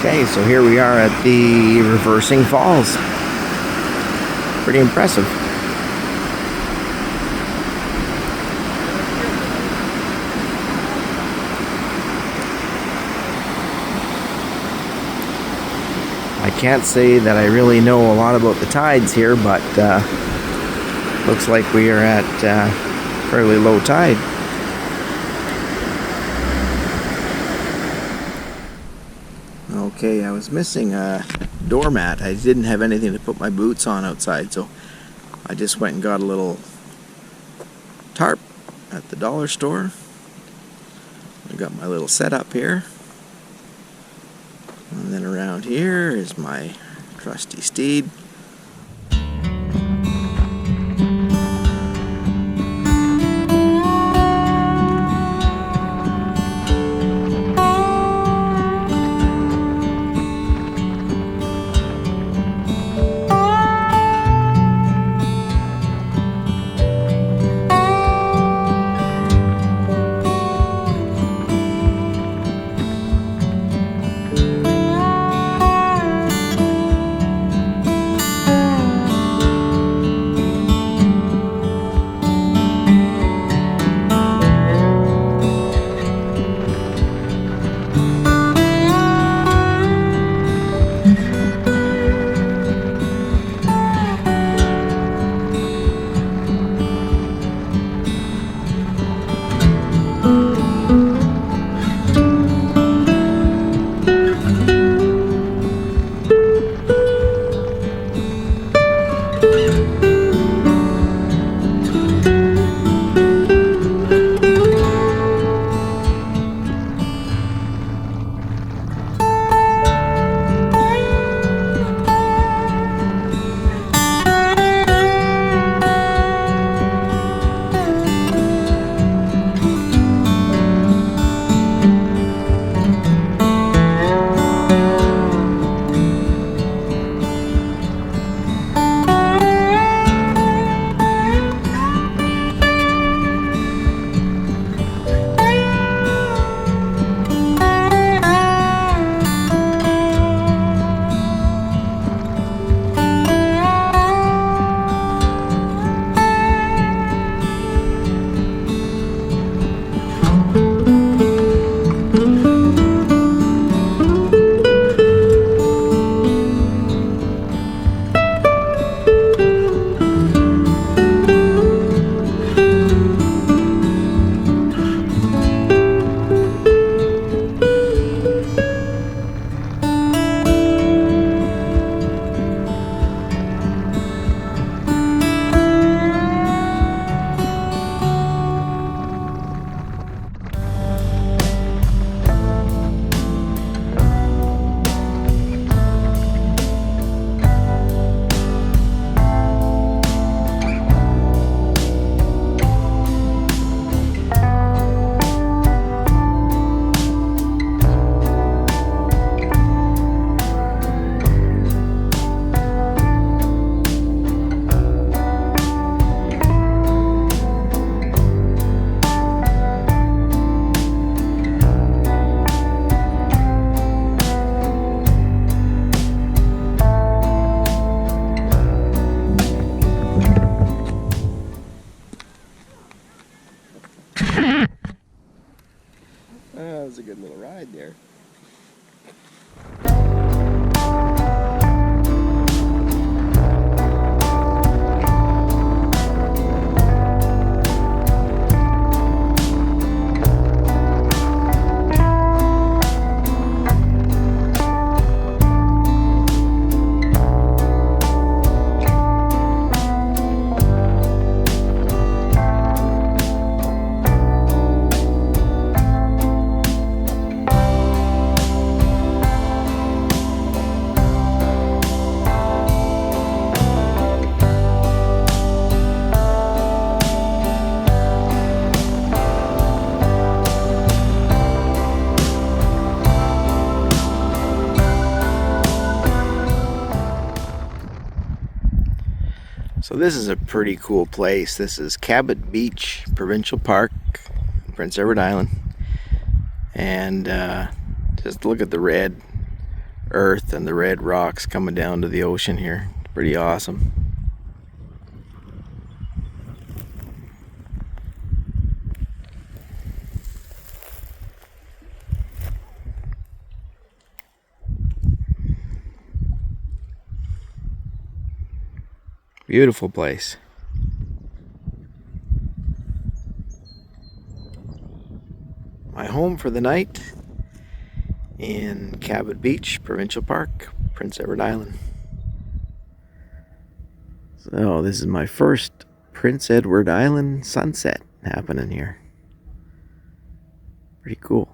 Okay, so here we are at the reversing falls. Pretty impressive. I can't say that I really know a lot about the tides here, but looks like we are at fairly low tide. Okay, I was missing a doormat. I didn't have anything to put my boots on outside, so I just went and got a little tarp at the dollar store. I got my little setup here. And then around here is my trusty steed. That was a good little ride there. So this is a pretty cool place. This is Cabot Beach Provincial Park, Prince Edward Island. And just look at the red earth and the red rocks coming down to the ocean here. Pretty awesome. Beautiful place. My home for the night in Cabot Beach, Provincial Park, Prince Edward Island. So this is my first Prince Edward Island sunset happening here. Pretty cool.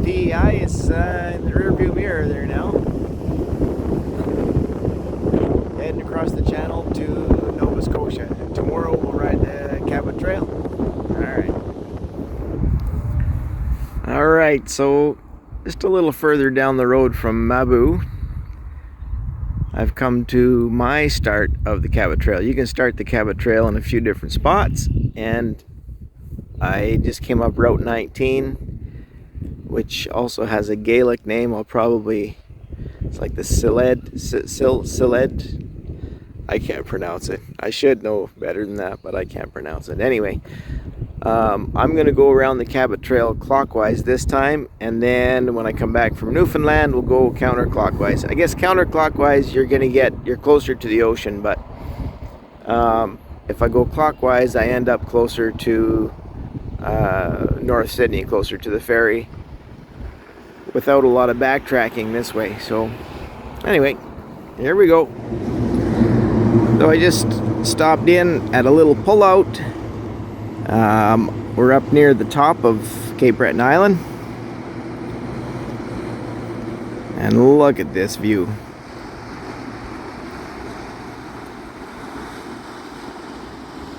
P.E.I. is in the rearview mirror there now. Heading across the channel to Nova Scotia. Tomorrow we'll ride the Cabot Trail. Alright, so just a little further down the road from Mabu, I've come to my start of the Cabot Trail. You can start the Cabot Trail in a few different spots, and I just came up Route 19, which also has a Gaelic name. It's like the Siled. I can't pronounce it. I should know better than that, but I can't pronounce it. Anyway, I'm going to go around the Cabot Trail clockwise this time, and then when I come back from Newfoundland, we'll go counterclockwise. I guess counterclockwise, you're closer to the ocean, but if I go clockwise, I end up closer to North Sydney, closer to the ferry, without a lot of backtracking this way. So anyway, here we go. So I just stopped in at a little pullout. We're up near the top of Cape Breton Island, and look at this view.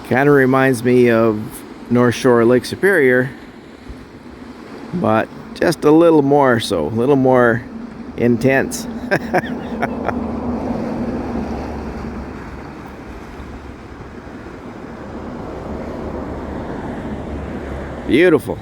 Kind of reminds me of North Shore Lake Superior, but just a little more so, a little more intense. Beautiful.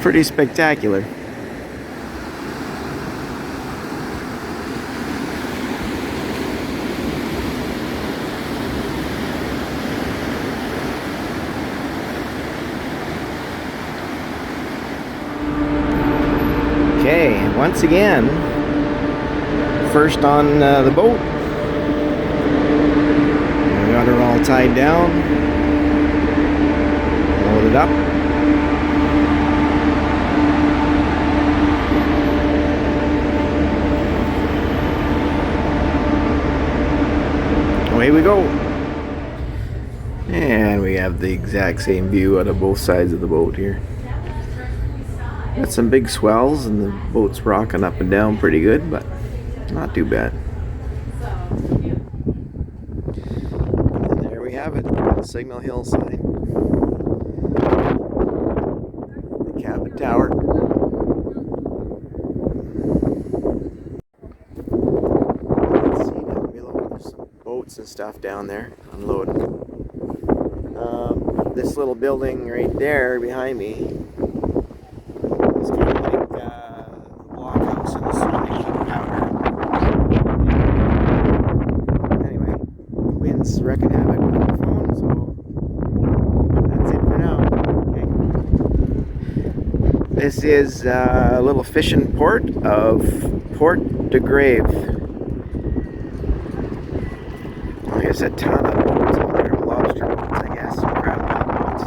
Pretty spectacular. Okay, once again, first on the boat. We got her all tied down, loaded up. Away we go. And we have the exact same view out of both sides of the boat here. Got some big swells and the boat's rocking up and down pretty good, but not too bad. And there we have it, the Signal Hill sign. The Cabot Tower. Let's see down below, there's some boats and stuff down there unloading. This little building right there behind me is kind of like a blockhouse in the sun to keep powder. Anyway, winds wrecking havoc with my phone, so that's it for now. Okay. This is a little fishing port of Port de Grave. There's a ton of boats out there, lobster boats, I guess, crab pot boats.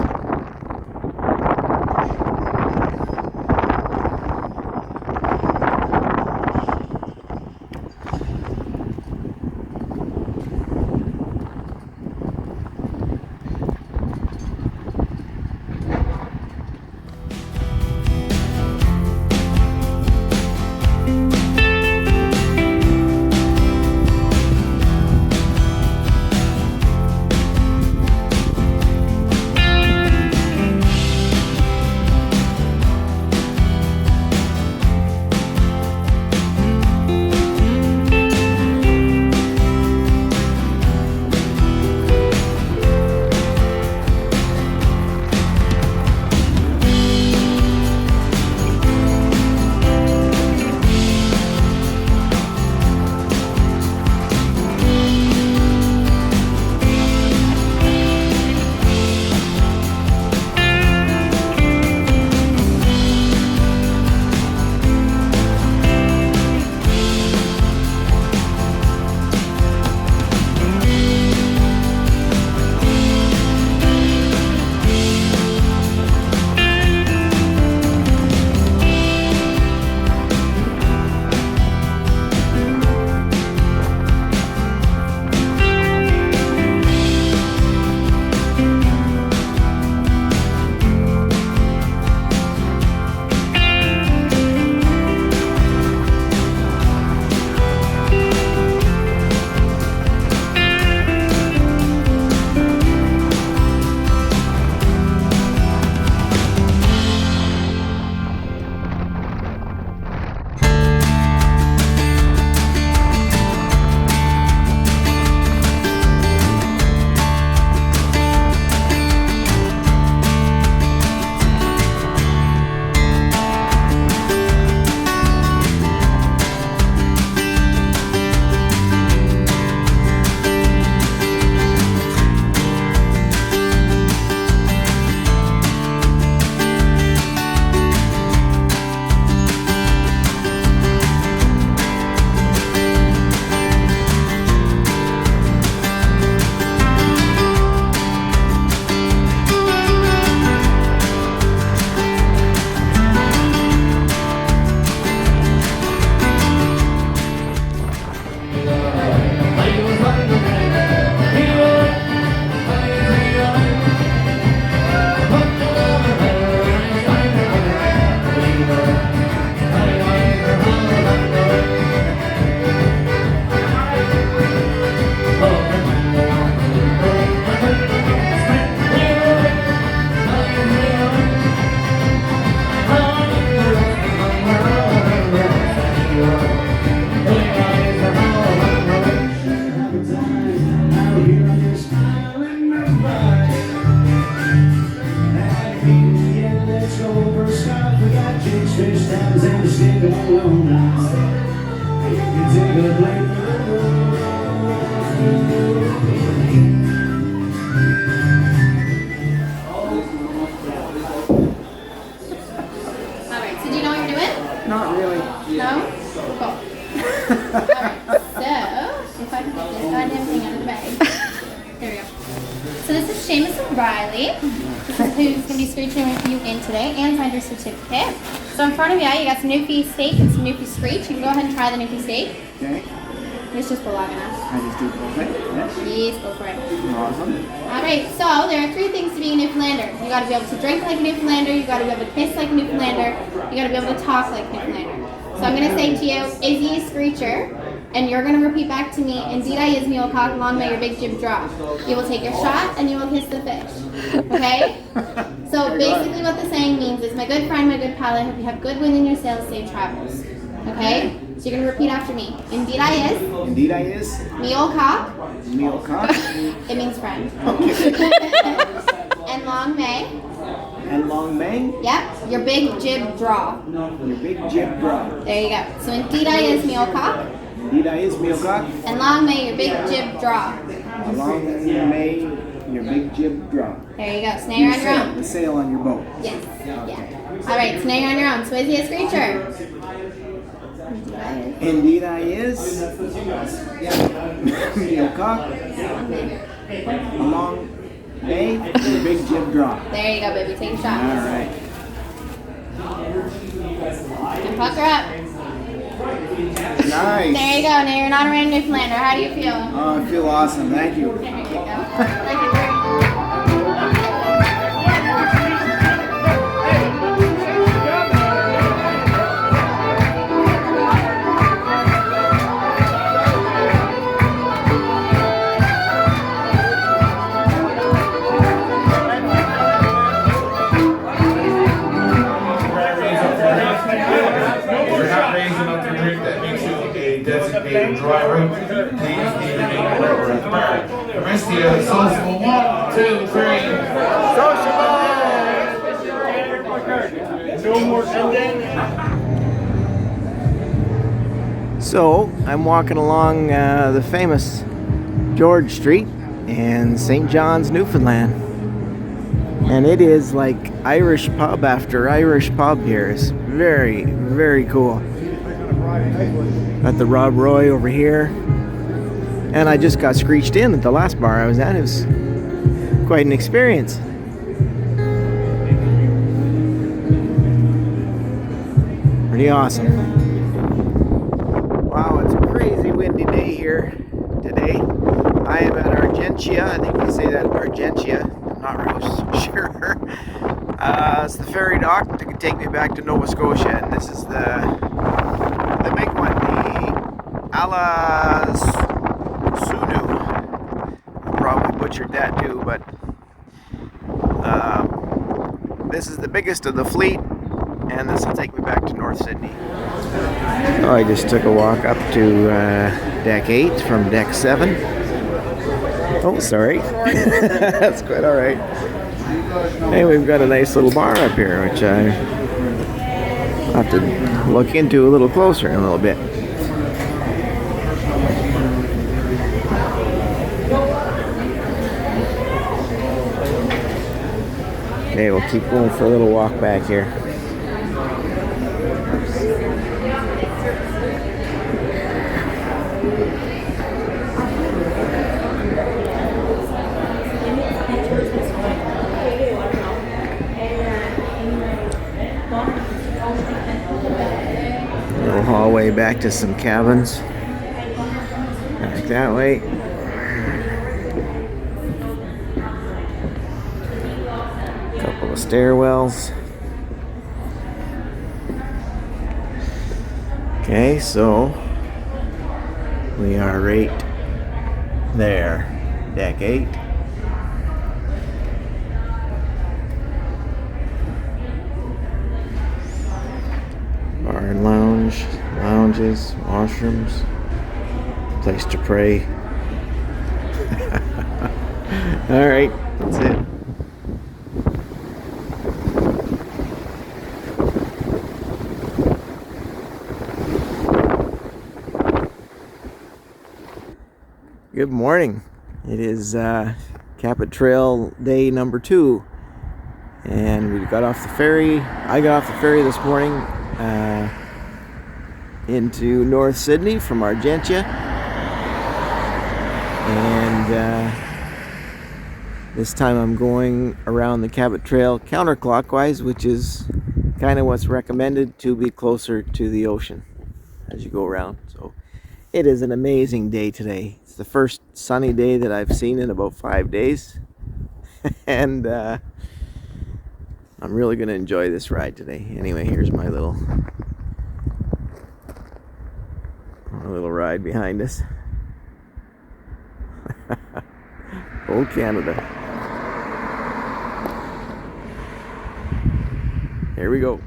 Not really. No? Cool. Alright, so if I can get this goddamn thing out of the bag. There we go. So this is Seamus O'Reilly. This is who's going to be screeching with you in today and signed your certificate. So in front of you got some Newfie steak and some Newfie screech. You can go ahead and try the Newfie steak. Okay. It's just Bologna. I just do both. Yes. Yes, go for it. Awesome. Alright, so there are 3 things to being a Newfoundlander. You gotta be able to drink like a Newfoundlander, you gotta be able to piss like a Newfoundlander, you gotta be able to talk like a Newfoundlander. So I'm gonna say to you, is he a screecher? And you're gonna repeat back to me, indeed I is, mule cock, long may your big jib drop. You will take your shot and you will kiss the fish. Okay? So basically what the saying means is, my good friend, my good pal, I hope you have good wind in your sails, safe travels. Okay? So you're gonna repeat after me. Indeed I is. Indeed I is. Mule cock. Mule cock. It means friend. Okay. hang. Yep, your big jib draw. Your big jib draw. There you go. So in P.E.I is mealcock, P.E.I is mealcock. and long may your big jib draw. Along may your big jib draw. There you go. So now you're on your own. The sail on your boat. Yes. Yeah. All right. So now you're on your own. So is he a screecher? Indeed I is. Mealcock. Along may your big jib draw. There you go, baby. Take a shot. All right. And pucker up. Nice. There you go. Now you're not around Newfoundlander. How do you feel? Oh, I feel awesome. Thank you. There you go. Thank you. Designated driver, please need to make a rubber expired. The rest of you, sociable 1, 2, 3. No more ending. So I'm walking along the famous George Street in St. John's, Newfoundland, and it is like Irish pub after Irish pub here. It's very, very cool. Got the Rob Roy over here, and I just got screeched in at the last bar I was at. It was quite an experience. Pretty awesome. Wow, it's a crazy windy day here today. I am at Argentia. I think you say that Argentia. I'm not really sure. It's the ferry dock that can take me back to Nova Scotia, and this is the big one, the Alasunu. I probably butchered that too, but this is the biggest of the fleet, and this will take me back to North Sydney. Oh, I just took a walk up to deck 8 from deck 7. Oh, sorry. That's quite all right. Hey, we've got a nice little bar up here, which I have to look into a little closer in a little bit. Okay, we'll keep going for a little walk back here. Little hallway back to some cabins. Back that way. Couple of stairwells. Okay, so we are right there. Deck 8. Bar and lounge, lounges, washrooms, place to pray. All right, that's it. Good morning. It is Capit Trail day number 2, and we got off the ferry. I got off the ferry this morning into North Sydney from Argentia, and this time I'm going around the Capit Trail counterclockwise, which is kind of what's recommended to be closer to the ocean as you go around. So it is an amazing day today. It's the first sunny day that I've seen in about 5 days, and I'm really going to enjoy this ride today. Anyway, here's my little ride behind us. Old Canada. Here we go.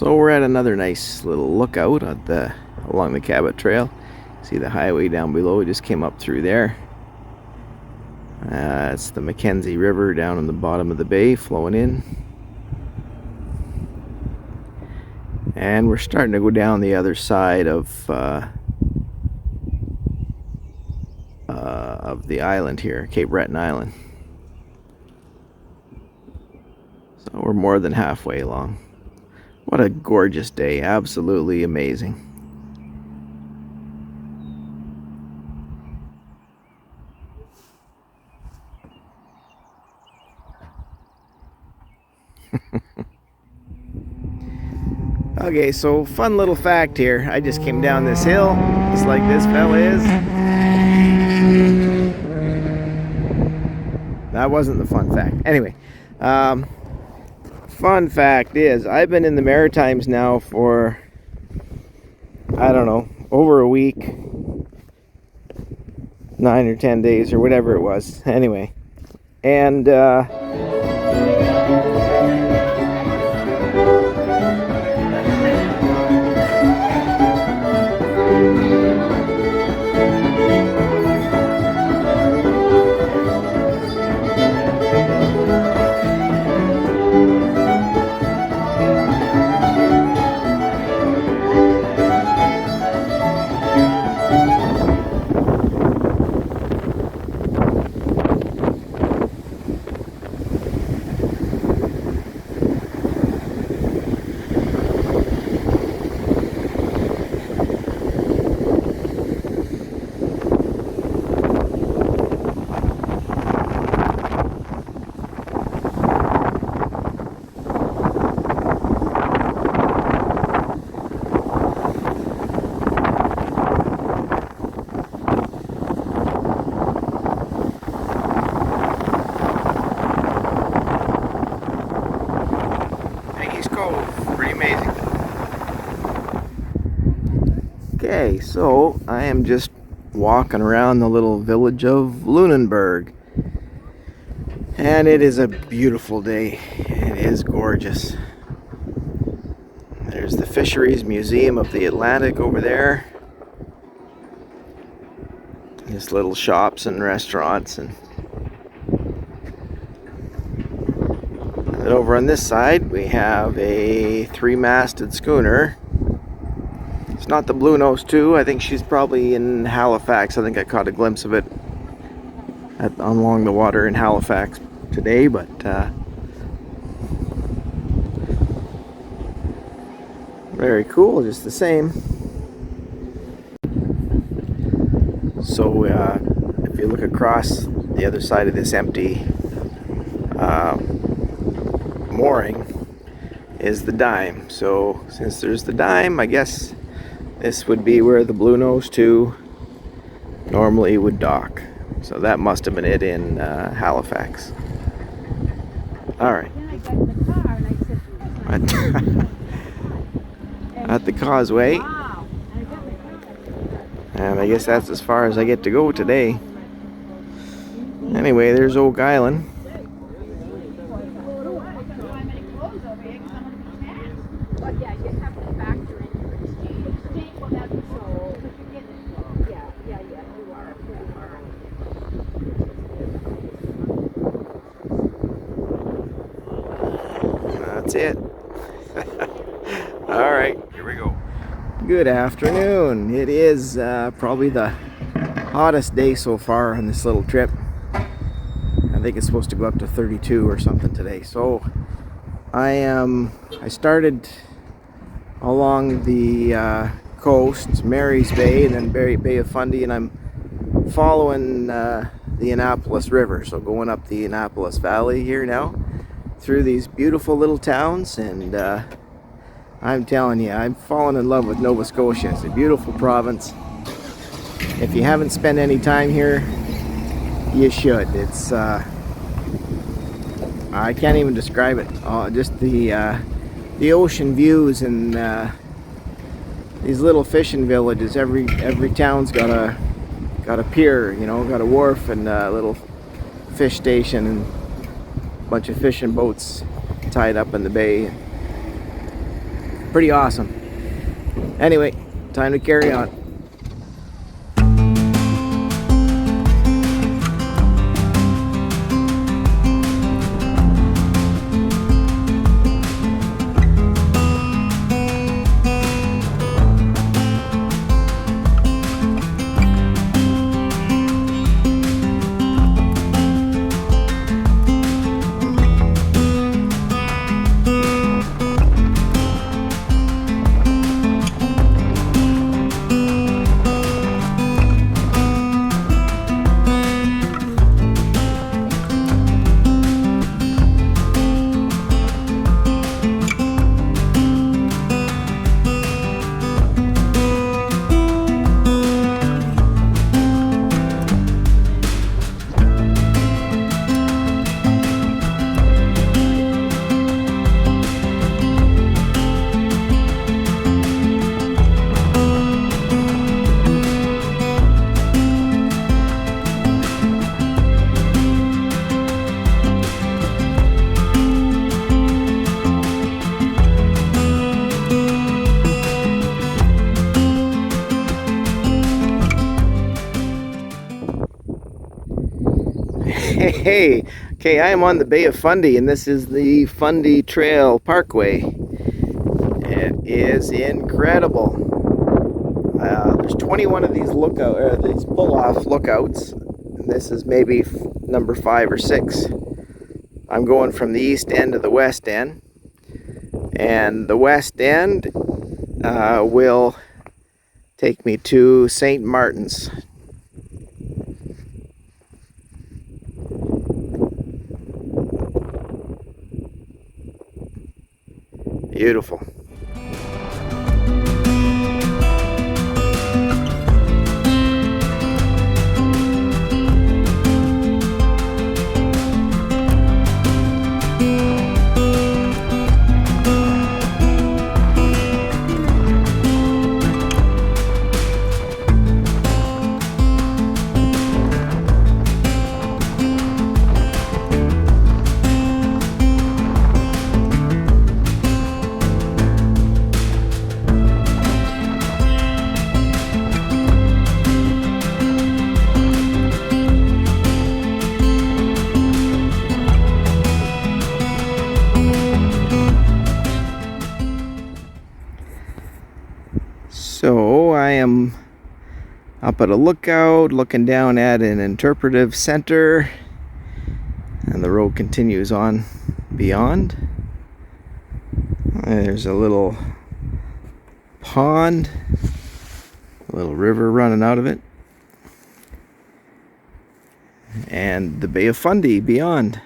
So we're at another nice little lookout at along the Cabot Trail. See the highway down below. We just came up through there. It's the Mackenzie River down in the bottom of the bay flowing in. And we're starting to go down the other side of the island here, Cape Breton Island. So we're more than halfway along. What a gorgeous day, absolutely amazing. Okay, so fun little fact here. I just came down this hill, just like this fella is. That wasn't the fun fact. Anyway, fun fact is, I've been in the Maritimes now for, I don't know, over a week. 9 or 10 days or whatever it was. Anyway, and pretty amazing. Okay, so I am just walking around the little village of Lunenburg, and it is a beautiful day. It is gorgeous. There's the Fisheries Museum of the Atlantic over there. Just little shops and restaurants, and over on this side we have a 3-masted schooner. It's not the Blue Nose 2. I think she's probably in Halifax. I think I caught a glimpse of it along the water in Halifax today, but very cool, just the same. So if you look across the other side of this empty mooring is the Dime. So since there's the Dime, I guess this would be where the Blue Nose 2 normally would dock. So that must have been it in Halifax. All right. At the causeway. And I guess that's as far as I get to go today. Anyway, there's Oak Island. That's it. All right, here we go. Good afternoon. It is probably the hottest day so far on this little trip. I think it's supposed to go up to 32 or something today. So I started along the coast, Mary's Bay, and then Bay of Fundy, and I'm following the Annapolis River. So going up the Annapolis Valley here now, through these beautiful little towns, and I'm telling you, I'm falling in love with Nova Scotia. It's a beautiful province. If you haven't spent any time here, you should. It's I can't even describe it. Just the ocean views and these little fishing villages. Every town's got a pier, you know, got a wharf and a little fish station and a bunch of fishing boats tied up in the bay. Pretty awesome. Anyway, time to carry on. Hey, okay, I am on the Bay of Fundy, and this is the Fundy Trail Parkway. It is incredible. There's 21 of these these pull-off lookouts. This is maybe number 5 or 6. I'm going from the east end to the west end, and the west end will take me to St. Martin's. Beautiful. So I am up at a lookout, looking down at an interpretive center, and the road continues on beyond. There's a little pond, a little river running out of it, and the Bay of Fundy beyond.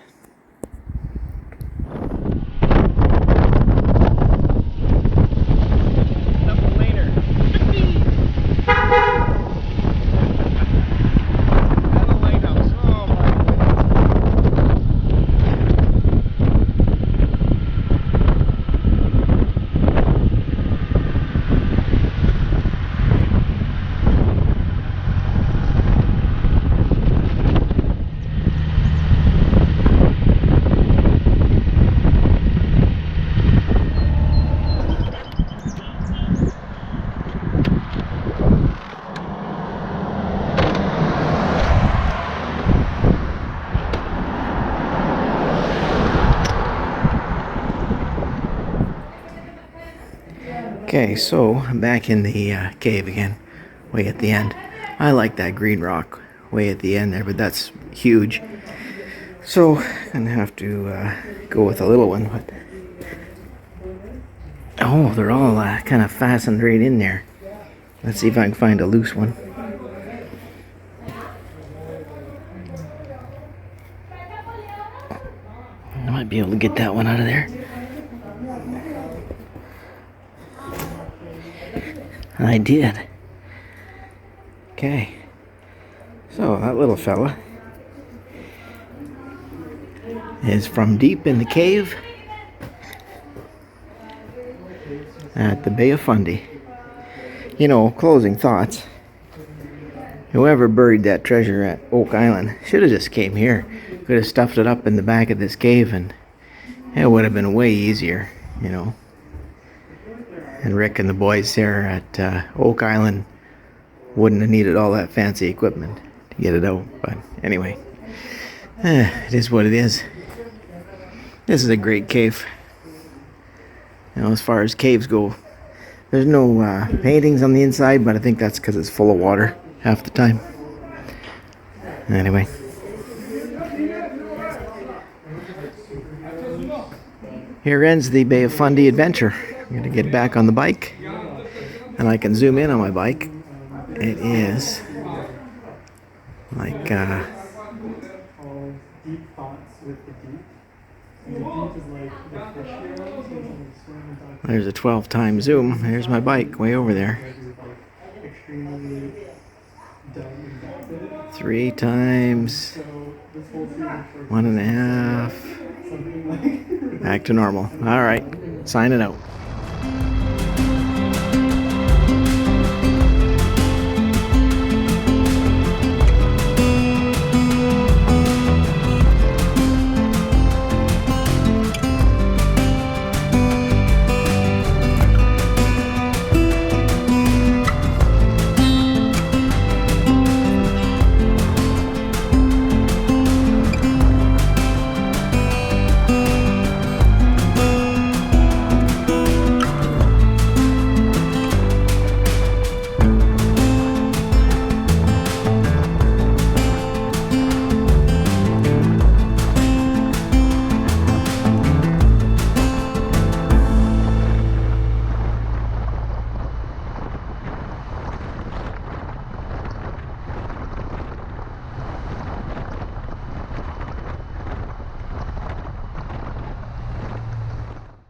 Okay, so I'm back in the cave again, way at the end. I like that green rock way at the end there, but that's huge. So I'm gonna have to go with a little one. But oh, they're all kind of fastened right in there. Let's see if I can find a loose one. I might be able to get that one out of there. I did. Okay. So that little fella is from deep in the cave at the Bay of Fundy. You know, closing thoughts. Whoever buried that treasure at Oak Island should have just came here. Could have stuffed it up in the back of this cave and it would have been way easier, you know. And Rick and the boys there at Oak Island wouldn't have needed all that fancy equipment to get it out. But anyway, it is what it is. This is a great cave. You know, as far as caves go, there's no paintings on the inside, but I think that's because it's full of water half the time. Anyway. Here ends the Bay of Fundy adventure. I'm going to get back on the bike, and I can zoom in on my bike. It is like there's a 12-time zoom. There's my bike way over there. 3 times, 1.5. Back to normal. All right, signing out.